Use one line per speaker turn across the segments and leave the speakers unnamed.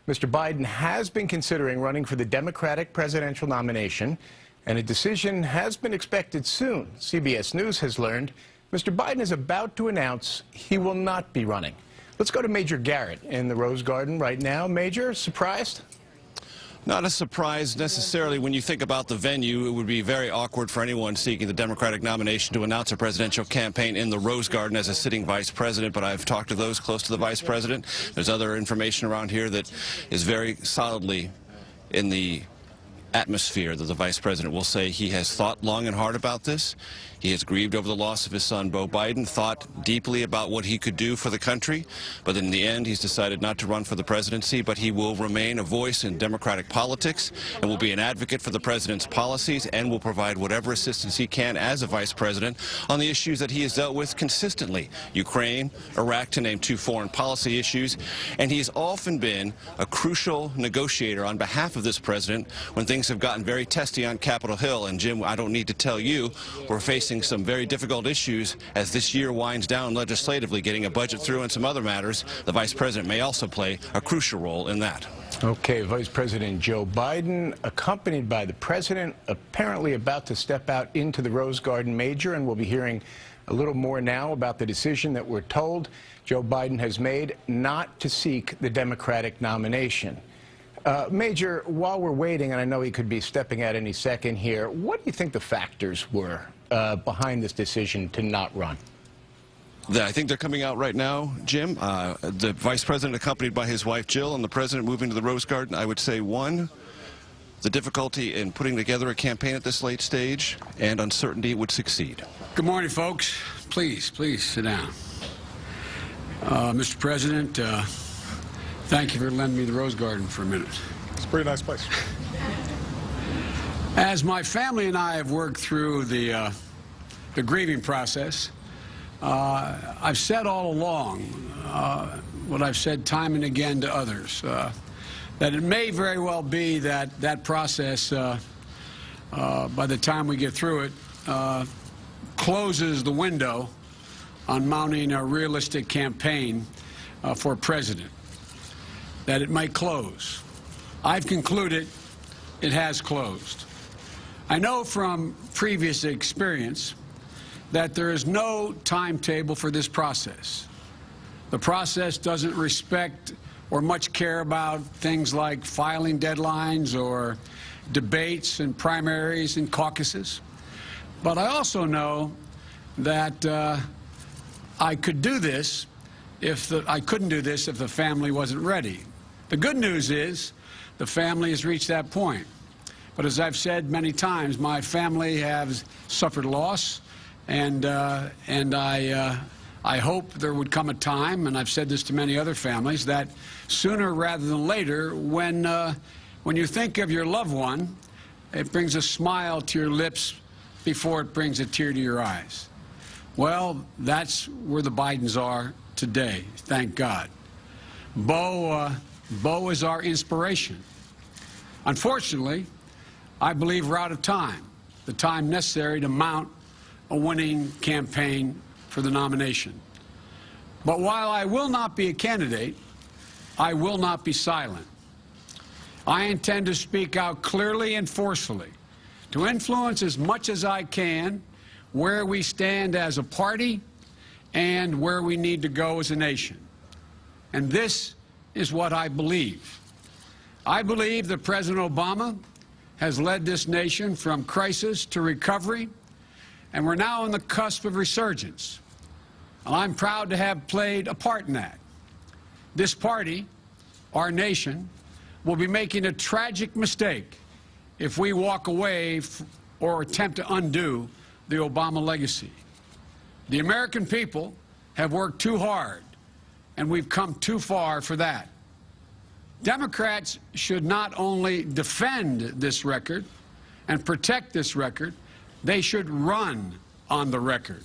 Mr. Biden has been considering running for the Democratic presidential nomination, and a decision has been expected soon. CBS News has learned Mr. Biden is about to announce he will not be running. Let's go to Major Garrett in the Rose Garden right now. Major, surprised?
Not a surprise necessarily. When you think about the venue, it would be very awkward for anyone seeking the Democratic nomination to announce a presidential campaign in the Rose Garden as a sitting vice president, but I've talked to those close to the vice president. There's other information around here that is very solidly in the atmosphere that the vice president will say he has thought long and hard about this. He has grieved over the loss of his son, Beau Biden, thought deeply about what he could do for the country, but in the end, he's decided not to run for the presidency, but he will remain a voice in Democratic politics and will be an advocate for the president's policies and will provide whatever assistance he can as a vice president on the issues that he has dealt with consistently: Ukraine, Iraq, to name two foreign policy issues. And he's often been a crucial negotiator on behalf of this president when things have gotten very testy on Capitol Hill. And Jim, I don't need to tell you, we're facing some very difficult issues as this year winds down legislatively, getting a budget through and some other matters. The vice president may also play a crucial role in that.
Okay, Vice President Joe Biden, accompanied by the president, apparently about to step out into the Rose Garden, Major, and we'll be hearing a little more now about the decision that we're told Joe Biden has made not to seek the Democratic nomination. Major, while we're waiting, and I know he could be stepping out any second here, what do you think the factors were behind this decision to not run?
I think they're coming out right now, Jim. The vice president accompanied by his wife, Jill, and the president moving to the Rose Garden. I would say, one, the difficulty in putting together a campaign at this late stage and uncertainty it would succeed.
Good morning, folks. Please sit down. Mr. President, thank you for lending me the Rose Garden for a minute.
It's a pretty nice place.
As my family and I have worked through the grieving process, I've said all along what I've said time and again to others, that it may very well be that that process, by the time we get through it, closes the window on mounting a realistic campaign for president, that it might close. I've concluded it has closed. I know from previous experience that there is no timetable for this process. The process doesn't respect or much care about things like filing deadlines or debates and primaries and caucuses. But I also know that I could do this I couldn't do this if the family wasn't ready. The good news is the family has reached that point. But as I've said many times, my family has suffered loss, and I hope there would come a time, and I've said this to many other families, that sooner rather than later, when you think of your loved one, it brings a smile to your lips before it brings a tear to your eyes. Well, that's where the Bidens are today, thank God. Beau is our inspiration. Unfortunately, I believe we're out of time, the time necessary to mount a winning campaign for the nomination. But while I will not be a candidate, I will not be silent. I intend to speak out clearly and forcefully to influence as much as I can where we stand as a party and where we need to go as a nation. And this is what I believe. I believe that President Obama has led this nation from crisis to recovery, and we're now on the cusp of resurgence. And I'm proud to have played a part in that. This party, our nation, will be making a tragic mistake if we walk away or attempt to undo the Obama legacy. The American people have worked too hard, and we've come too far for that. Democrats should not only defend this record and protect this record, they should run on the record.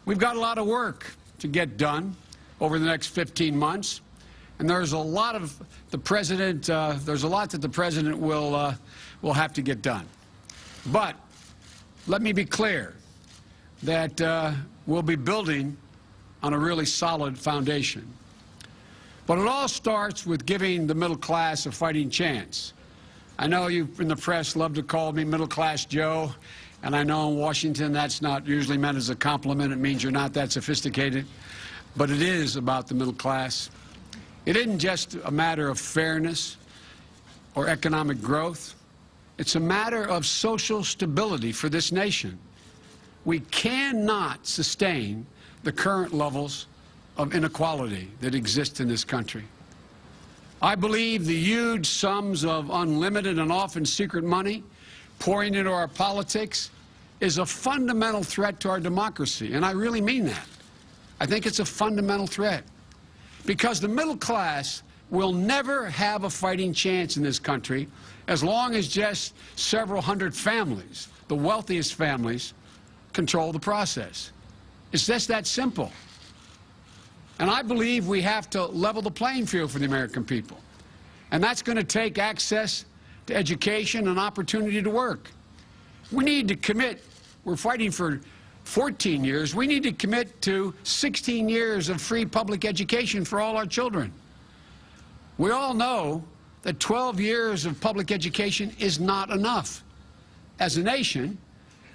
We've got a lot of work to get done over the next 15 months, and there's a lot that the president will have to get done. But let me be clear that we'll be building on a really solid foundation. But it all starts with giving the middle class a fighting chance. I know you in the press love to call me Middle Class Joe, and I know in Washington that's not usually meant as a compliment. It means you're not that sophisticated. But it is about the middle class. It isn't just a matter of fairness or economic growth. It's a matter of social stability for this nation. We cannot sustain the current levels of inequality that exist in this country. I believe the huge sums of unlimited and often secret money pouring into our politics is a fundamental threat to our democracy, and I really mean that. I think it's a fundamental threat, because the middle class will never have a fighting chance in this country as long as just several hundred families, the wealthiest families, control the process. It's just that simple. And I believe we have to level the playing field for the American people. And that's going to take access to education and opportunity to work. We need to commit. We're fighting for 14 years. We need to commit to 16 years of free public education for all our children. We all know that 12 years of public education is not enough. As a nation,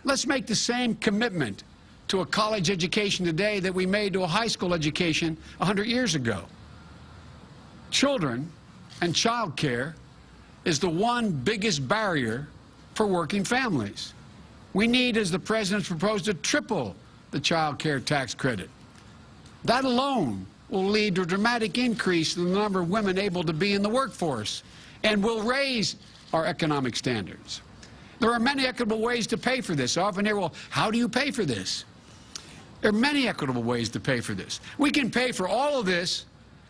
let's make the same commitment to a college education today that we made to a high school education 100 years ago. Children and child care is the one biggest barrier for working families. We need, as the President's proposed, to triple the child care tax credit. That alone will lead to a dramatic increase in the number of women able to be in the workforce and will raise our economic standards. There are many equitable ways to pay for this. I often hear, well, how do you pay for this? There are many equitable ways to pay for this. We can pay for all of this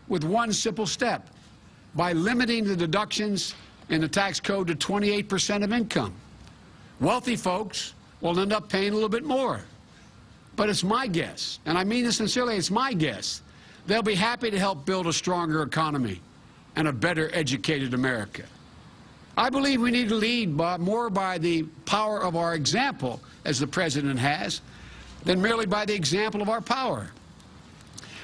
with one simple step, by limiting the deductions in the tax code to 28% of income. Wealthy folks will end up paying a little bit more. But it's my guess, and I mean this sincerely, it's my guess, they'll be happy to help build a stronger economy and a better educated America. I believe we need to lead more by the power of our example, as the President has, than merely by the example of our power.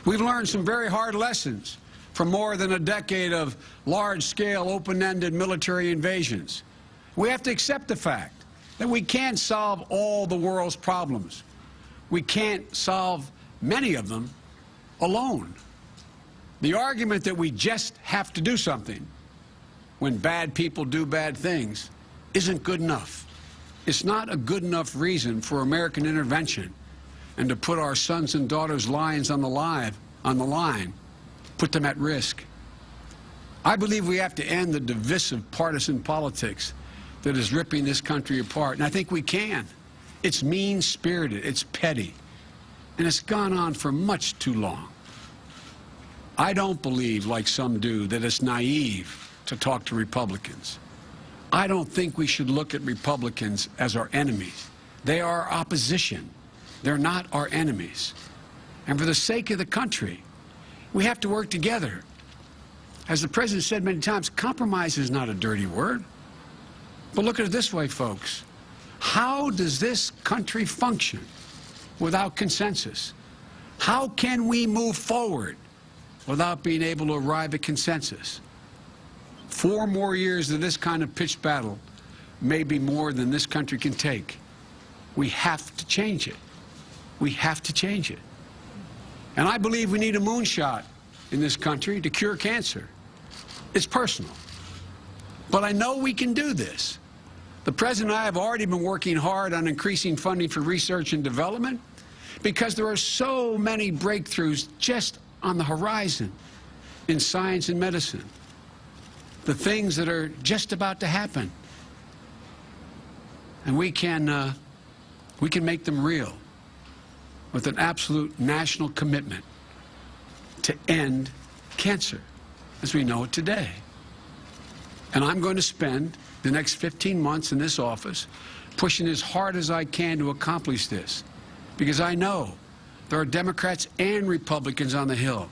We've learned some very hard lessons from more than a decade of large-scale, open-ended military invasions. We have to accept the fact that we can't solve all the world's problems. We can't solve many of them alone. The argument that we just have to do something when bad people do bad things isn't good enough. It's not a good enough reason for American intervention and to put our sons and daughters' lives on the line, put them at risk. I believe we have to end the divisive partisan politics that is ripping this country apart, and I think we can. It's mean-spirited, it's petty, and it's gone on for much too long. I don't believe, like some do, that it's naive to talk to Republicans. I don't think we should look at Republicans as our enemies. They are our opposition. They're not our enemies. And for the sake of the country, we have to work together. As the President said many times, compromise is not a dirty word. But look at it this way, folks. How does this country function without consensus? How can we move forward without being able to arrive at consensus? 4 more years of this kind of pitched battle may be more than this country can take. We have to change it. We have to change it. And I believe we need a moonshot in this country to cure cancer. It's personal. But I know we can do this. The President and I have already been working hard on increasing funding for research and development because there are so many breakthroughs just on the horizon in science and medicine. The things that are just about to happen. And we can make them real with an absolute national commitment to end cancer as we know it today. And I'm going to spend the next 15 months in this office pushing as hard as I can to accomplish this, because I know there are Democrats and Republicans on the Hill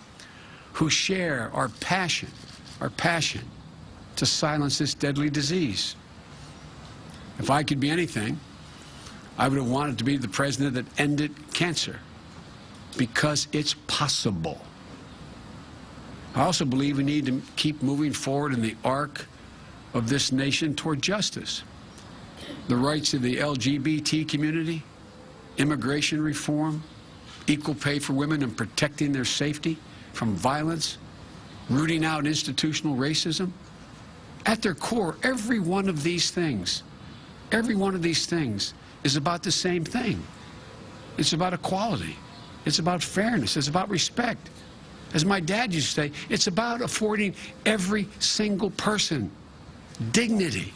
who share our passion to silence this deadly disease. If I could be anything, I would have wanted to be the president that ended cancer, because it's possible. I also believe we need to keep moving forward in the arc of this nation toward justice. The rights of the LGBT community, immigration reform, equal pay for women and protecting their safety from violence, rooting out institutional racism. At their core, every one of these things is about the same thing. It's about equality. It's about fairness. It's about respect. As my dad used to say, it's about affording every single person dignity.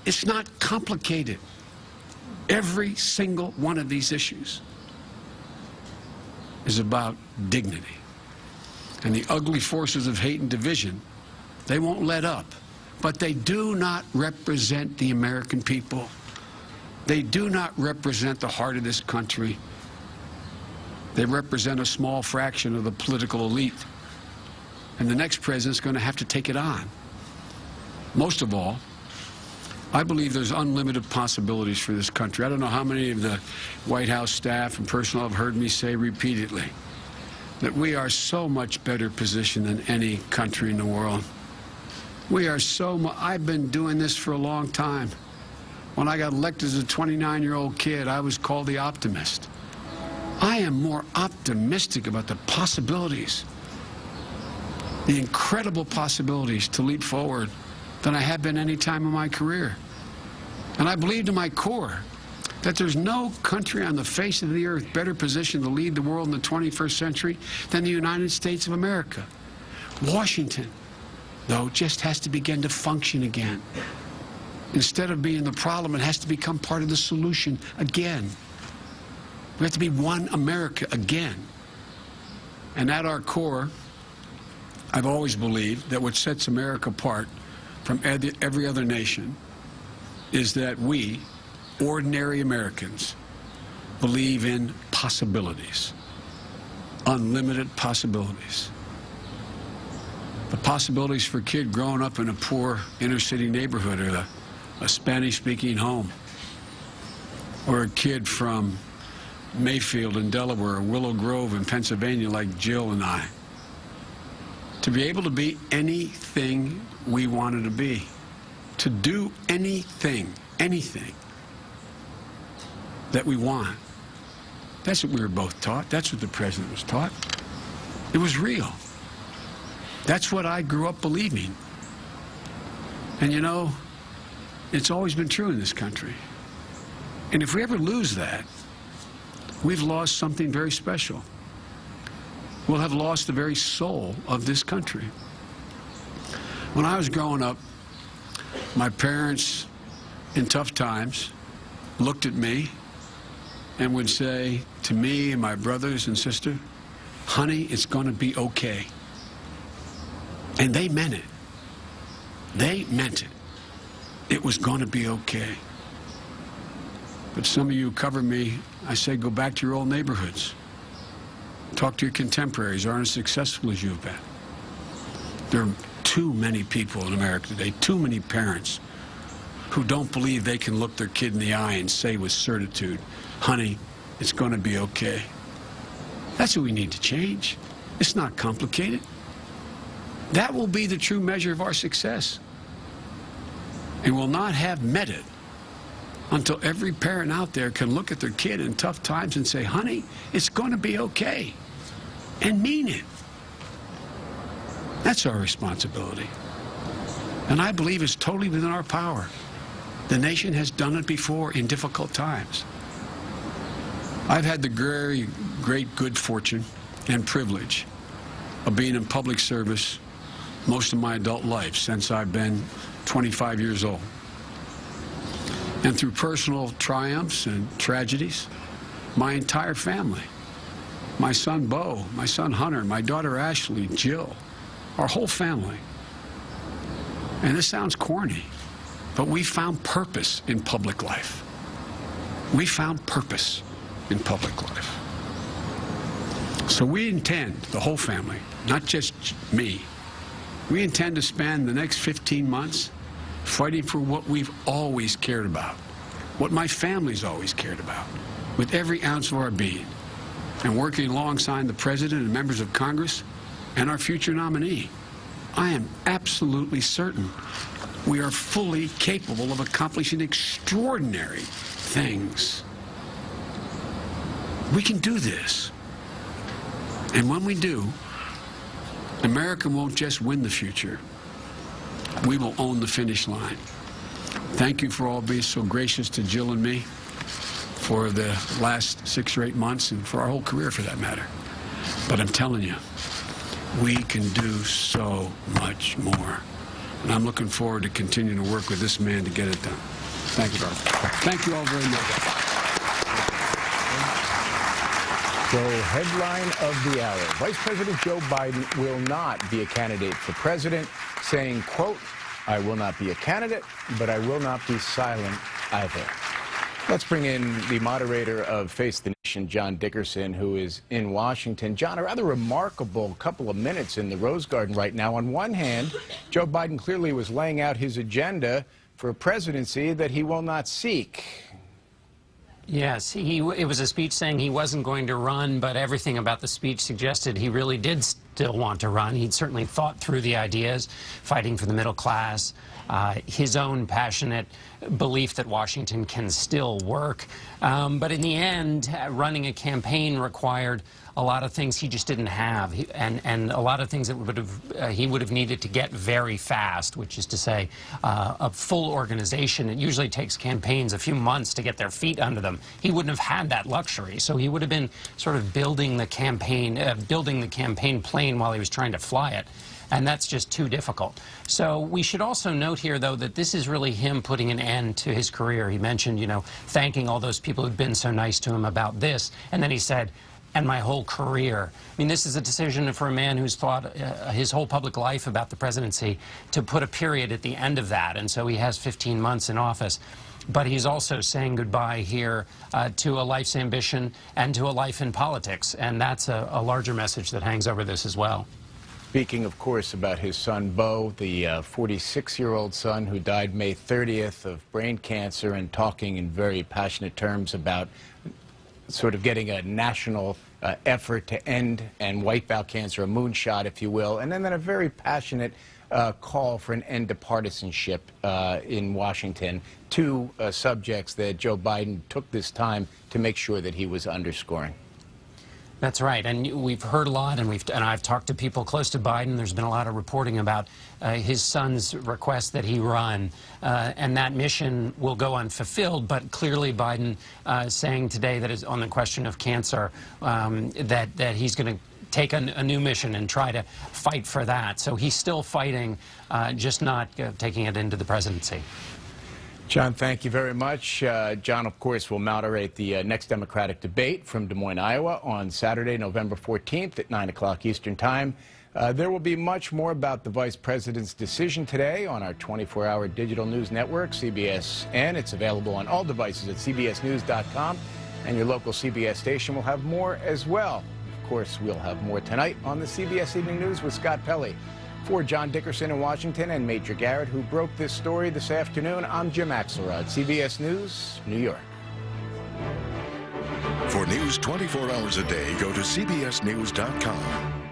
It's not complicated. Every single one of these issues is about dignity. And the ugly forces of hate and division, they won't let up. But they do not represent the American people. They do not represent the heart of this country. They represent a small fraction of the political elite. And the next president's going to have to take it on. Most of all, I believe there's unlimited possibilities for this country. I don't know how many of the White House staff and personnel have heard me say repeatedly that we are so much better positioned than any country in the world. We are I've been doing this for a long time. When I got elected as a 29-year-old kid, I was called the optimist. I am more optimistic about the possibilities, the incredible possibilities to leap forward than I have been any time in my career. And I believe to my core that there's no country on the face of the earth better positioned to lead the world in the 21st century than the United States of America. Washington, though, just has to begin to function again. Instead of being the problem, it has to become part of the solution again. We have to be one America again. And at our core, I've always believed that what sets America apart from every other nation is that we, ordinary Americans, believe in possibilities, unlimited possibilities. The possibilities for a kid growing up in a poor inner-city neighborhood or a Spanish-speaking home, or a kid from Mayfield in Delaware or Willow Grove in Pennsylvania like Jill and I, to be able to be anything we wanted to be, to do anything that we want. That's what we were both taught. That's what the president was taught. It was real. That's what I grew up believing. And you know, it's always been true in this country. And if we ever lose that, we've lost something very special. We'll have lost the very soul of this country. When I was growing up, my parents, in tough times, looked at me and would say to me and my brothers and sister, "Honey, it's going to be okay." And they meant it. They meant it. It was going to be okay. But some of you who cover me, I say, go back to your old neighborhoods. Talk to your contemporaries who aren't as successful as you've been. There are too many people in America today, too many parents who don't believe they can look their kid in the eye and say with certitude, "Honey, it's going to be okay." That's what we need to change. It's not complicated. That will be the true measure of our success. And we'll not have met it until every parent out there can look at their kid in tough times and say, "Honey, it's going to be okay," and mean it. That's our responsibility. And I believe it's totally within our power. The nation has done it before in difficult times. I've had the very great good fortune and privilege of being in public service most of my adult life, since I've been 25 years old. And through personal triumphs and tragedies, my entire family, my son Bo, my son Hunter, my daughter Ashley, Jill, our whole family. And this sounds corny, but we found purpose in public life. We found purpose in public life. So we intend, the whole family, not just me, we intend to spend the next 15 months fighting for what we've always cared about, what my family's always cared about, with every ounce of our being, and working alongside the President and members of Congress and our future nominee, I am absolutely certain we are fully capable of accomplishing extraordinary things. We can do this. And when we do, America won't just win the future. We will own the finish line. Thank you for all being so gracious to Jill and me for the last 6 or 8 months, and for our whole career for that matter. But I'm telling you, we can do so much more. And I'm looking forward to continuing to work with this man to get it done. Thank you, brother. Thank you all very much.
So, headline of the hour. Vice President Joe Biden will not be a candidate for president, saying, quote, "I will not be a candidate, but I will not be silent either." Let's bring in the moderator of Face the Nation, John Dickerson, who is in Washington. John, a rather remarkable couple of minutes in the Rose Garden right now. On one hand, Joe Biden clearly was laying out his agenda for a presidency that he will not seek.
Yes, it was a speech saying he wasn't going to run, but everything about the speech suggested he really did still want to run. He'd certainly thought through the ideas, fighting for the middle class, his own passionate belief that Washington can still work. But in the end, running a campaign required a lot of things he just didn't have, and a lot of things that he would have needed to get very fast, which is to say a full organization. It usually takes campaigns a few months to get their feet under them. He wouldn't have had that luxury, so he would have been sort of building the campaign plane while he was trying to fly it. And that's just too difficult. So we should also note here, though, that this is really him putting an end to his career. He mentioned, you know, thanking all those people who'd been so nice to him about this. And then he said, and my whole career. I mean, this is a decision for a man who's thought his whole public life about the presidency to put a period at the end of that. And so he has 15 months in office. But he's also saying goodbye here to a life's ambition and to a life in politics. And that's a larger message that hangs over this as well.
Speaking, of course, about his son, Beau, the 46-year-old son who died May 30th of brain cancer, and talking in very passionate terms about sort of getting a national effort to end and wipe out cancer, a moonshot, if you will, and then a very passionate call for an end to partisanship in Washington, two subjects that Joe Biden took this time to make sure that he was underscoring.
That's right, and we've heard a lot, and I've talked to people close to Biden. There's been a lot of reporting about his son's request that he run, and that mission will go unfulfilled. But clearly, Biden saying today that is on the question of cancer that he's going to take a new mission and try to fight for that. So he's still fighting, just not taking it into the presidency.
John, thank you very much. John, of course, will moderate the next Democratic debate from Des Moines, Iowa on Saturday, November 14th at 9 o'clock Eastern Time. There will be much more about the Vice President's decision today on our 24-hour digital news network, CBSN. It's available on all devices at cbsnews.com, and your local CBS station will have more as well. Of course, we'll have more tonight on the CBS Evening News with Scott Pelley. For John Dickerson in Washington and Major Garrett, who broke this story this afternoon, I'm Jim Axelrod, CBS News, New York.
For news 24 hours a day, go to cbsnews.com.